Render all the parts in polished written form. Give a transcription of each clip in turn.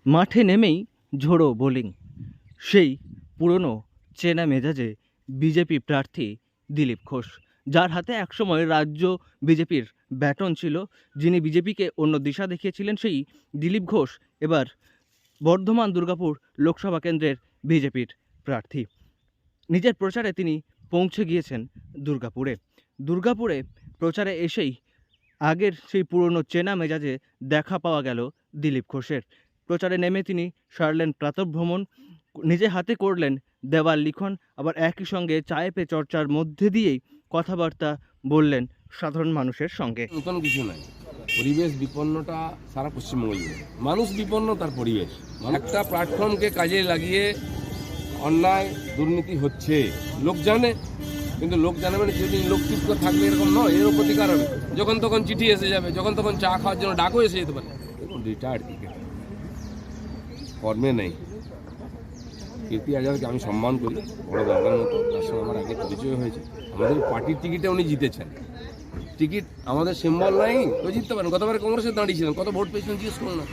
মাঠে নেমেই ঝোড়ো বোলিং, সেই পুরনো চেনা মেজাজে বিজেপি প্রার্থী দিলীপ ঘোষ, যার হাতে একসময় রাজ্য বিজেপির ব্যাটন ছিল, যিনি বিজেপিকে অন্য দিশা দেখিয়েছিলেন, সেই দিলীপ ঘোষ এবার বর্ধমান দুর্গাপুর লোকসভা কেন্দ্রের বিজেপির প্রার্থী। নিজের প্রচারে তিনি পৌঁছে গিয়েছেন দুর্গাপুরে। দুর্গাপুরে প্রচারে এসেই আগের সেই পুরনো চেনা মেজাজে দেখা পাওয়া গেল দিলীপ ঘোষের। প্রচারে নেমে তিনি সারলেন প্রাতঃভ্রমণ, নিজে হাতে করলেন দেওয়াল লিখন, আবার একই সঙ্গে চায়ে পে চর্চার মধ্যে দিয়েই কথাবার্তা বললেন সাধারণ মানুষের সঙ্গে। নতুন কিছু নাই, পরিবেশ বিপন্নটা সারা পশ্চিমবঙ্গ জুড়ে, মানুষ বিপন্ন, তার পরিবেশ। একটা প্ল্যাটফর্মকে কাজে লাগিয়ে অন্যায় দুর্নীতি হচ্ছে, লোক জানে, কিন্তু লোক জানে মানে যদি লোকচুপ থাকবে এরকম নয়, এরও প্রতিকার হবে। যখন তখন চিঠি এসে যাবে, যখন তখন চা খাওয়ার জন্য ডাকও এসে যেতে পারে। দেখুন, রিটায়ার্ড ক্রিকেটার, কর্মে নেই। কীর্তি আজাদকে আমি সম্মান করি, বড় দলের মতো, তার সঙ্গে আমার আগে পরিচয় হয়েছে। আমাদের পার্টির টিকিটে উনি জিতেছেন, টিকিট আমাদের সিম্বল নাই, তো জিততে পারেন। গতবারে কংগ্রেসে দাঁড়িয়েছিলেন, কত ভোট পেয়েছিলেন জিজ্ঞেস করুন না।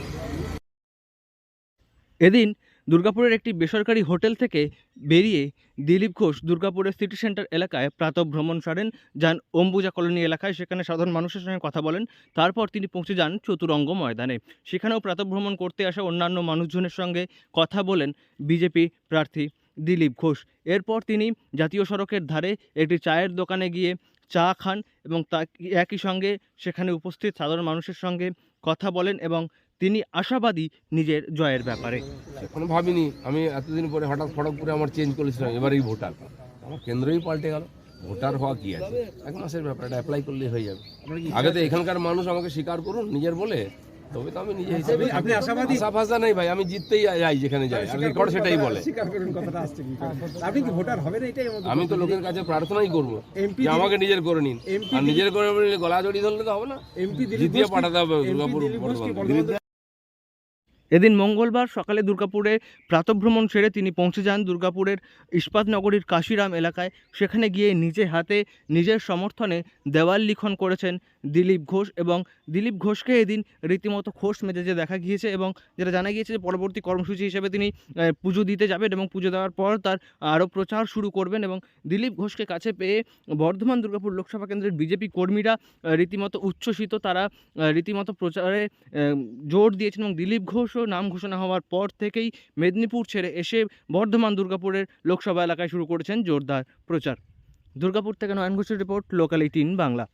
এদিন দুর্গাপুরের একটি বেসরকারি হোটেল থেকে বেরিয়ে দিলীপ ঘোষ দুর্গাপুরের সিটি সেন্টার এলাকায় প্রাতঃভ্রমণ সারেন, যান অম্বুজা কলোনি এলাকায়, সেখানে সাধারণ মানুষের সঙ্গে কথা বলেন। তারপর তিনি পৌঁছে যান চতুরঙ্গ ময়দানে, সেখানেও প্রাতঃভ্রমণ করতে আসা অন্যান্য মানুষজনের সঙ্গে কথা বলেন বিজেপি প্রার্থী দিলীপ ঘোষ। এরপর তিনি জাতীয় সড়কের ধারে একটি চায়ের দোকানে গিয়ে চা খান এবং তা একই সঙ্গে সেখানে উপস্থিত সাধারণ মানুষের সঙ্গে কথা বলেন এবং তিনি আশাবাদী নিজের জয়ের ব্যাপারে। এখন ভাবিনি আমি এতদিন পরে হঠাৎ ফটক করে আমার চেঞ্জ করেছিলাম, এবারেই ভোটার, আমার কেন্দ্রই পাল্টে গেল। ভোটার হওয়া কি আছে, 1 মাসের ব্যাপার, এটা অ্যাপ্লাই করলেই হয়ে যাবে। আগে তো এখানকার মানুষ আমাকে স্বীকার করুন নিজের বলে, তবে তো আমি নিজে হিসেবে। আপনি আশাবাদী? আশা নেই ভাই, আমি জিততেই যাই যেখানে যাই, আর রেকর্ড সেটাই বলে। আমি তো লোকের কাছে প্রার্থনাই করবো যে আমাকে নিজের করে নিন, আর নিজের করে নিলে গলা জড়িয়ে ধরলে তো হবে না, জিতিয়ে পাঠাতে হবে দুর্গাপুর। এদিন মঙ্গলবার সকালে দুর্গাপুরে প্রাতঃভ্রমণ সেরে তিনি পৌঁছে যান দুর্গাপুরের ইস্পাত নগরীর কাশিরাম এলাকায়। সেখানে গিয়ে নিজে হাতে নিজের সমর্থনে দেওয়াল লিখন করেছেন দিলীপ ঘোষ, এবং দিলীপ ঘোষকে এদিন রীতিমতো খোশ মেজাজে দেখা গিয়েছে, এবং যেটা জানা গিয়েছে যে পরবর্তী কর্মসূচি হিসেবে তিনি পুজো দিতে যাবেন এবং পুজো দেওয়ার পর তার আরও প্রচার শুরু করবেন। এবং দিলীপ ঘোষকে কাছে পেয়ে বর্ধমান দুর্গাপুর লোকসভা কেন্দ্রের বিজেপি কর্মীরা রীতিমতো উচ্ছ্বসিত, তারা রীতিমতো প্রচারে জোর দিয়েছেন। এবং দিলীপ ঘোষও নাম ঘোষণা হওয়ার পর থেকেই মেদিনীপুর ছেড়ে এসে বর্ধমান দুর্গাপুরের লোকসভা এলাকায় শুরু করেছেন জোরদার প্রচার। দুর্গাপুর থেকে নয়ন ঘোষের রিপোর্ট, লোকাল 18 বাংলা।